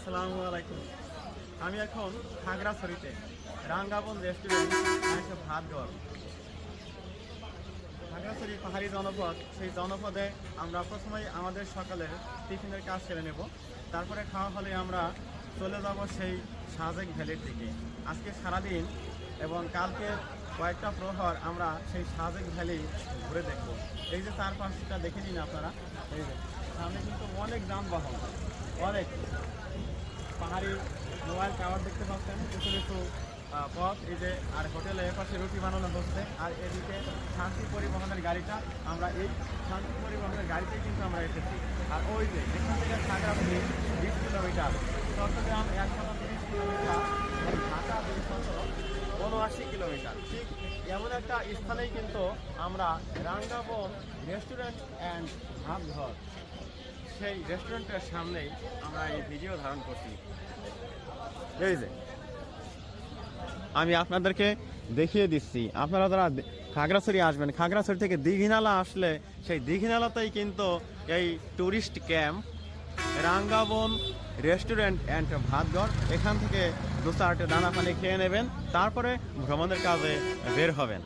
আসসালামু আলাইকুম। আমি এখন খাগড়াছড়িতে রাঙ্গাবন রেস্টুরেন্ট ভাতঘর। খাগড়াছড়ি পাহাড়ি জনপদ, সেই জনপদে আমরা প্রথমেই আমাদের সকালের টিফিনের কাজ সেরে নেব। তারপরে খাওয়া হলে আমরা চলে যাব সেই সাজেক ভ্যালির দিকে। আজকে সারাদিন এবং কালকে কয়েকটা প্রহর আমরা সেই সাজেক ভ্যালি ঘুরে দেখব। এই যে চারপাশটা দেখে নিন আপনারা, এই যে সামনে কিন্তু অনেক যানবাহন, অনেক পাহাড়ি মোবাইল টাওয়ার দেখতে পাচ্ছেন, কিছু কিছু পথ, এই যে আর হোটেলে পাশে রুটি বানানো হচ্ছে। আর এদিকে শান্তি পরিবহনের গাড়িটা, আমরা এই শান্তি পরিবহনের গাড়িতেই কিন্তু আমরা এসেছি। আর ওই যে এখান থেকে Khagrachhari 20 kilometre, Chattogram 130 kilometre, Dhaka 279 kilometre. ঠিক এমন একটা স্থানেই কিন্তু আমরা রাঙ্গাবন রেস্টুরেন্ট অ্যান্ড ভাতঘর, সেই রেস্টুরেন্টের সামনেই আমরা এই ভিডিও ধারণ করছি। এই যে আমি আপনাদেরকে দেখিয়ে দিচ্ছি, আপনারা যারা খাগড়াছড়ি আসবেন, খাগড়াছড়ি থেকে দীঘিনালা আসলে সেই দীঘিনালাতেই কিন্তু এই ট্যুরিস্ট ক্যাম্প রাঙ্গাবন রেস্টুরেন্ট অ্যান্ড ভাতঘর। এখান থেকে 2-4টে দানা পানি খেয়ে নেবেন, তারপরে ভ্রমণের কাজে বের হবেন।